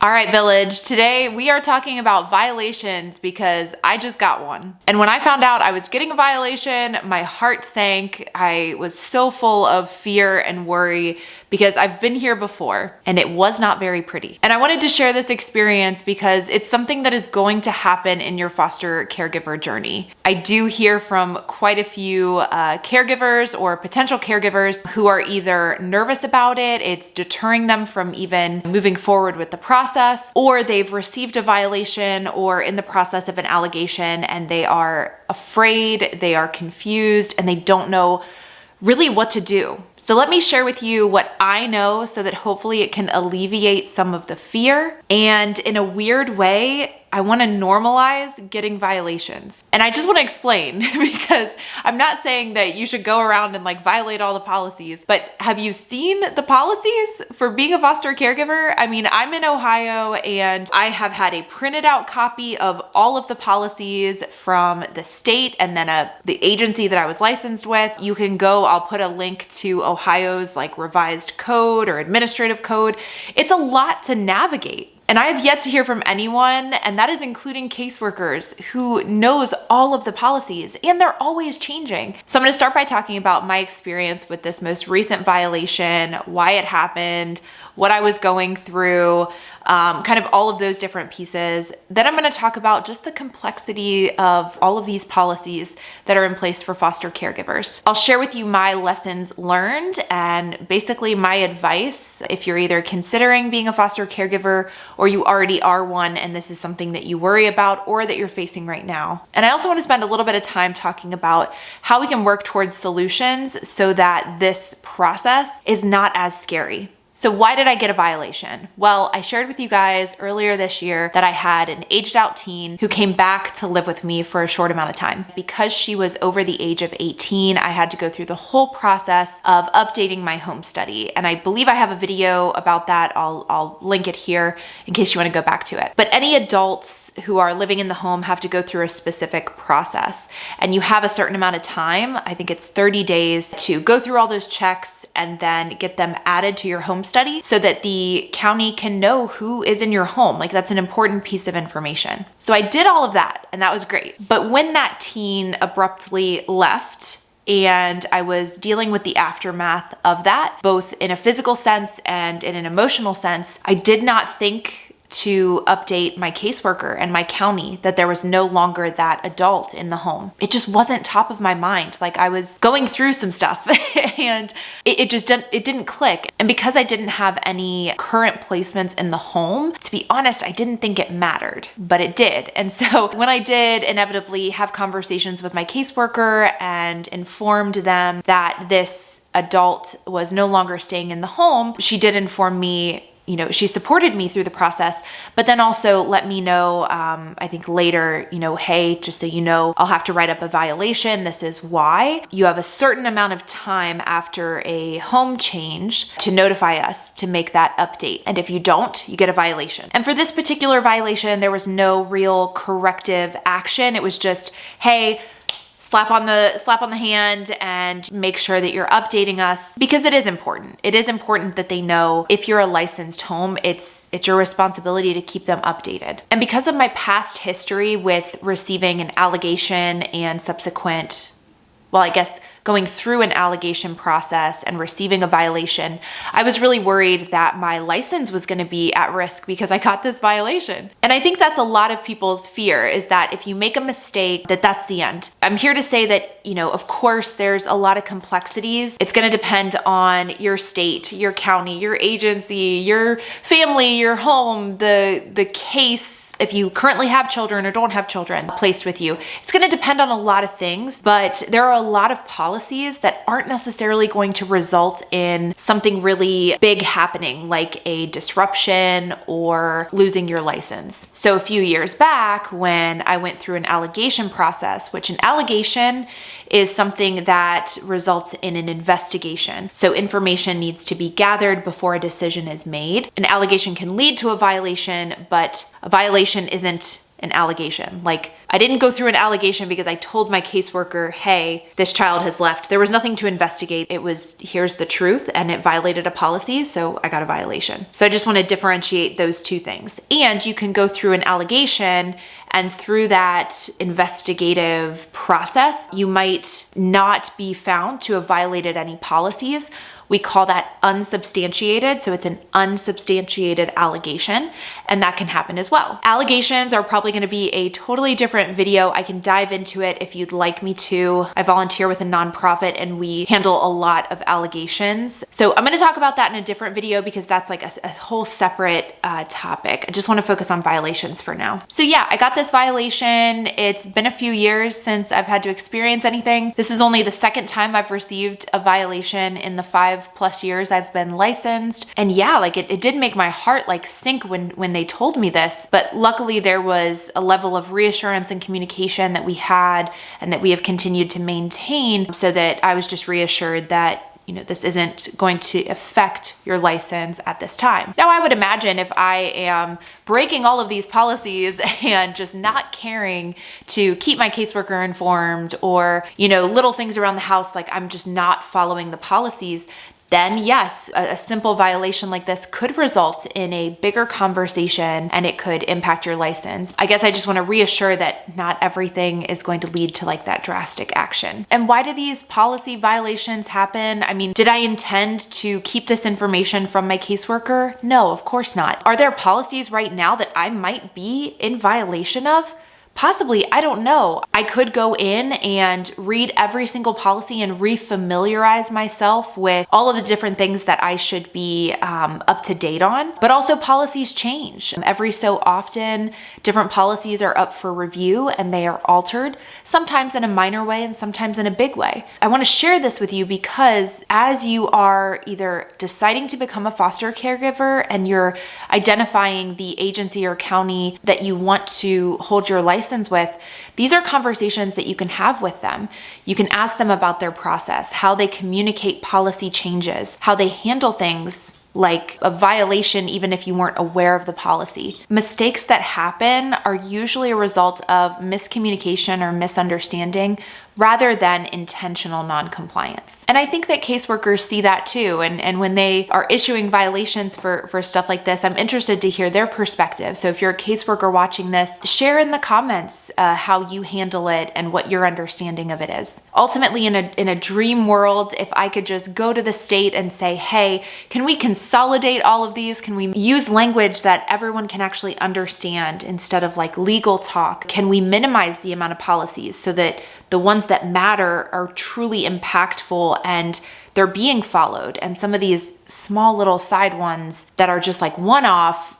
All right, Village, today we are talking about violations because I just got one. And when I found out I was getting a violation, my heart sank. I was so full of fear and worry because I've been here before and it was not very pretty. And I wanted to share this experience because it's something that is going to happen in your foster caregiver journey. I do hear from quite a few caregivers or potential caregivers who are either nervous about it, it's deterring them from even moving forward with the process, or they've received a violation or in the process of an allegation and they are afraid, they are confused, and they don't know really what to do. So let me share with you what I know so that hopefully it can alleviate some of the fear. And in a weird way, I want to normalize getting violations. And I just want to explain because I'm not saying that you should go around and violate all the policies, but have you seen the policies for being a foster caregiver? I mean, I'm in Ohio and I have had a printed out copy of all of the policies from the state and then the agency that I was licensed with. You can go, I'll put a link to Ohio's revised code or administrative code. It's a lot to navigate. And I have yet to hear from anyone, and that is including caseworkers, who knows all of the policies, and they're always changing. So I'm going to start by talking about my experience with this most recent violation, why it happened, what I was going through, kind of all of those different pieces. Then I'm going to talk about just the complexity of all of these policies that are in place for foster caregivers. I'll share with you my lessons learned and basically my advice if you're either considering being a foster caregiver or you already are one and this is something that you worry about or that you're facing right now. And I also want to spend a little bit of time talking about how we can work towards solutions so that this process is not as scary. So why did I get a violation? Well, I shared with you guys earlier this year that I had an aged out teen who came back to live with me for a short amount of time. Because she was over the age of 18, I had to go through the whole process of updating my home study. And I believe I have a video about that. I'll link it here in case you want to go back to it. But any adults who are living in the home have to go through a specific process. And you have a certain amount of time, I think it's 30 days, to go through all those checks and then get them added to your home study so that the county can know who is in your home. That's an important piece of information. So I did all of that and that was great. But when that teen abruptly left and I was dealing with the aftermath of that, both in a physical sense and in an emotional sense, I did not think to update my caseworker and my county that there was no longer that adult in the home. It just wasn't top of my mind. I was going through some stuff and it didn't click. And because I didn't have any current placements in the home, to be honest, I didn't think it mattered, but it did. And so when I did inevitably have conversations with my caseworker and informed them that this adult was no longer staying in the home, she did inform me, she supported me through the process, but then also let me know, I think later, hey, just so you know, I'll have to write up a violation. This is why. You have a certain amount of time after a home change to notify us to make that update. And if you don't, you get a violation. And for this particular violation, there was no real corrective action. It was just, hey, slap on the hand and make sure that you're updating us, because it is important. It is important that they know if you're a licensed home, it's your responsibility to keep them updated. And because of my past history with receiving an allegation and subsequent, going through an allegation process and receiving a violation, I was really worried that my license was going to be at risk because I got this violation. And I think that's a lot of people's fear, is that if you make a mistake, that's the end. I'm here to say that, of course, there's a lot of complexities. It's going to depend on your state, your county, your agency, your family, your home, the case, if you currently have children or don't have children placed with you. It's going to depend on a lot of things, but there are a lot of policies that aren't necessarily going to result in something really big happening, like a disruption or losing your license. So a few years back, when I went through an allegation process, which an allegation is something that results in an investigation. So information needs to be gathered before a decision is made. An allegation can lead to a violation, but a violation isn't an allegation. Like, I didn't go through an allegation because I told my caseworker, hey, this child has left. There was nothing to investigate. It was, here's the truth, and it violated a policy, so I got a violation. So I just want to differentiate those two things. And you can go through an allegation, and through that investigative process, you might not be found to have violated any policies. We call that unsubstantiated. So it's an unsubstantiated allegation, and that can happen as well. Allegations are probably going to be a totally different video. I can dive into it if you'd like me to. I volunteer with a nonprofit and we handle a lot of allegations. So I'm going to talk about that in a different video because that's like a whole separate topic. I just want to focus on violations for now. So yeah, I got this violation. It's been a few years since I've had to experience anything. This is only the second time I've received a violation in the 5+ years I've been licensed. And yeah, like it did make my heart like sink when they told me this, but luckily there was a level of reassurance and communication that we had and that we have continued to maintain so that I was just reassured that this isn't going to affect your license at this time. Now, I would imagine if I am breaking all of these policies and just not caring to keep my caseworker informed or, little things around the house, like I'm just not following the policies, then yes, a simple violation like this could result in a bigger conversation and it could impact your license. I guess I just want to reassure that not everything is going to lead to like that drastic action. And why do these policy violations happen? I mean, did I intend to keep this information from my caseworker? No, of course not. Are there policies right now that I might be in violation of? Possibly, I don't know. I could go in and read every single policy and refamiliarize myself with all of the different things that I should be up to date on. But also policies change. Every so often, different policies are up for review and they are altered, sometimes in a minor way and sometimes in a big way. I want to share this with you because as you are either deciding to become a foster caregiver and you're identifying the agency or county that you want to hold your license with, these are conversations that you can have with them. You can ask them about their process, how they communicate policy changes, how they handle things like a violation even if you weren't aware of the policy. Mistakes that happen are usually a result of miscommunication or misunderstanding rather than intentional non-compliance. And I think that caseworkers see that too. And when they are issuing violations for stuff like this, I'm interested to hear their perspective. So if you're a caseworker watching this, share in the comments how you handle it and what your understanding of it is. Ultimately, in a dream world, if I could just go to the state and say, hey, can we consolidate all of these? Can we use language that everyone can actually understand instead of like legal talk? Can we minimize the amount of policies so that the ones that matter are truly impactful and they're being followed, and some of these small little side ones that are just like one-off,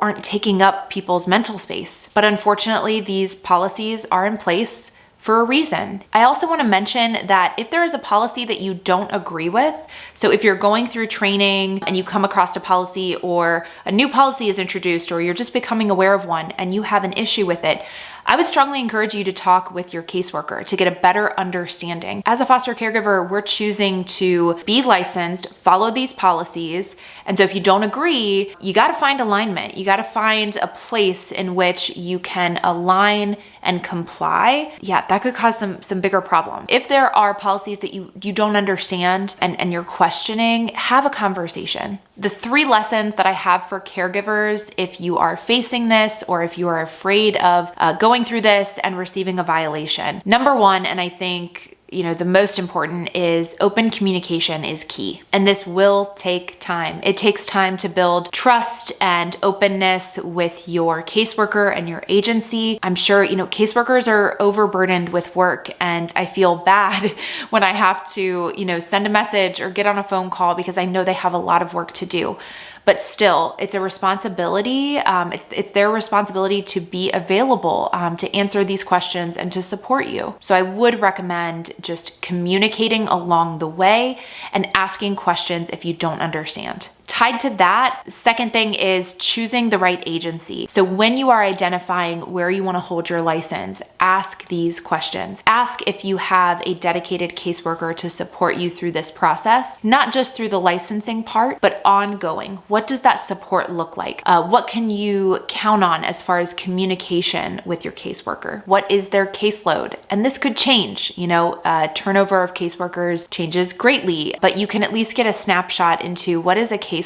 aren't taking up people's mental space. But unfortunately, these policies are in place for a reason. I also want to mention that if there is a policy that you don't agree with, so if you're going through training and you come across a policy or a new policy is introduced or you're just becoming aware of one and you have an issue with it, I would strongly encourage you to talk with your caseworker to get a better understanding. As a foster caregiver, we're choosing to be licensed, follow these policies. And so if you don't agree, you got to find alignment. You got to find a place in which you can align and comply. Yeah, that could cause some bigger problem. If there are policies that you don't understand and you're questioning, have a conversation. The 3 lessons that I have for caregivers, if you are facing this or if you are afraid of going through this and receiving a violation. Number 1, and I think the most important, is open communication is key. And this will take time. It takes time to build trust and openness with your caseworker and your agency. I'm sure, caseworkers are overburdened with work, and I feel bad when I have to, send a message or get on a phone call because I know they have a lot of work to do. But still, it's a responsibility. It's their responsibility to be available to answer these questions and to support you. So I would recommend just communicating along the way and asking questions if you don't understand. Tied to that, second thing is choosing the right agency. So when you are identifying where you want to hold your license, ask these questions. Ask if you have a dedicated caseworker to support you through this process, not just through the licensing part, but ongoing. What does that support look like? What can you count on as far as communication with your caseworker? What is their caseload? And this could change, turnover of caseworkers changes greatly, but you can at least get a snapshot into what does a caseload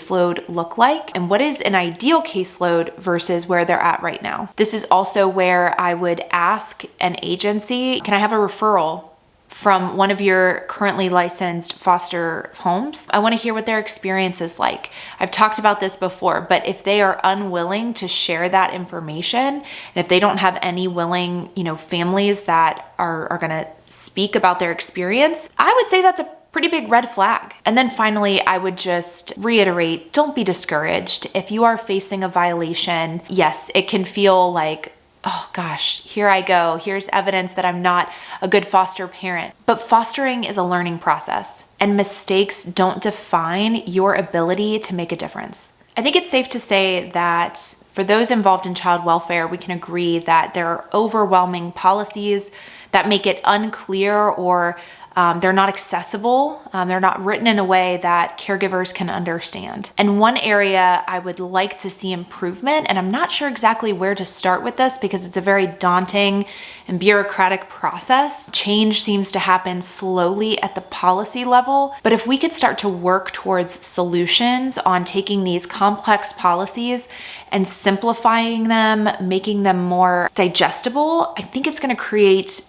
look like and what is an ideal caseload versus where they're at right now. This is also where I would ask an agency, can I have a referral from one of your currently licensed foster homes? I want to hear what their experience is like. I've talked about this before, but if they are unwilling to share that information, and if they don't have any willing, families that are going to speak about their experience, I would say that's a pretty big red flag. And then finally, I would just reiterate, don't be discouraged. If you are facing a violation, yes, it can feel like, oh gosh, here I go. Here's evidence that I'm not a good foster parent. But fostering is a learning process, and mistakes don't define your ability to make a difference. I think it's safe to say that for those involved in child welfare, we can agree that there are overwhelming policies that make it unclear or they're not accessible. They're not written in a way that caregivers can understand. And one area I would like to see improvement, and I'm not sure exactly where to start with this because it's a very daunting and bureaucratic process. Change seems to happen slowly at the policy level, but if we could start to work towards solutions on taking these complex policies and simplifying them, making them more digestible, I think it's going to create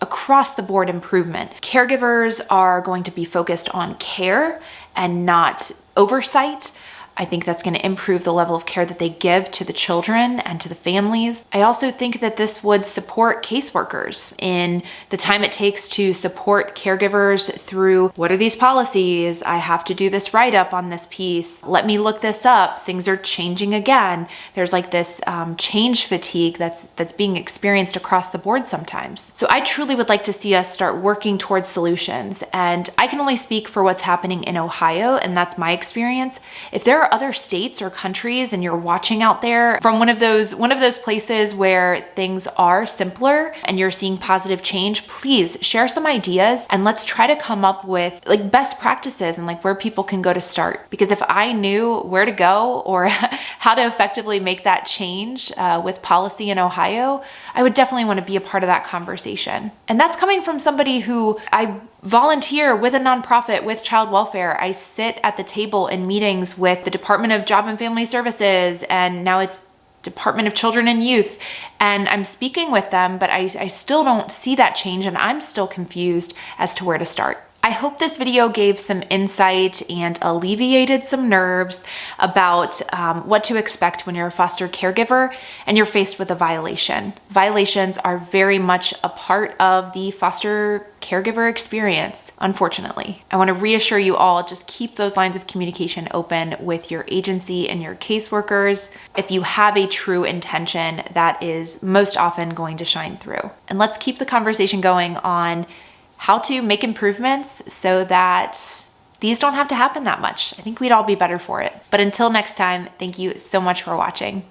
across the board improvement. Caregivers are going to be focused on care and not oversight. I think that's going to improve the level of care that they give to the children and to the families. I also think that this would support caseworkers in the time it takes to support caregivers through what are these policies? I have to do this write-up on this piece. Let me look this up. Things are changing again. There's like this change fatigue that's being experienced across the board sometimes. So I truly would like to see us start working towards solutions. And I can only speak for what's happening in Ohio, and that's my experience. If there are other states or countries and you're watching out there from one of those places where things are simpler and you're seeing positive change, please share some ideas and let's try to come up with like best practices and like where people can go to start. Because if I knew where to go or how to effectively make that change with policy in Ohio, I would definitely want to be a part of that conversation. And that's coming from somebody who I volunteer with a nonprofit with child welfare. I sit at the table in meetings with the Department of Job and Family Services, and now it's Department of Children and Youth, and I'm speaking with them, but I still don't see that change, and I'm still confused as to where to start. I hope this video gave some insight and alleviated some nerves about what to expect when you're a foster caregiver and you're faced with a violation. Violations are very much a part of the foster caregiver experience, unfortunately. I want to reassure you all, just keep those lines of communication open with your agency and your caseworkers. If you have a true intention, that is most often going to shine through. And let's keep the conversation going on how to make improvements so that these don't have to happen that much. I think we'd all be better for it. But until next time, thank you so much for watching.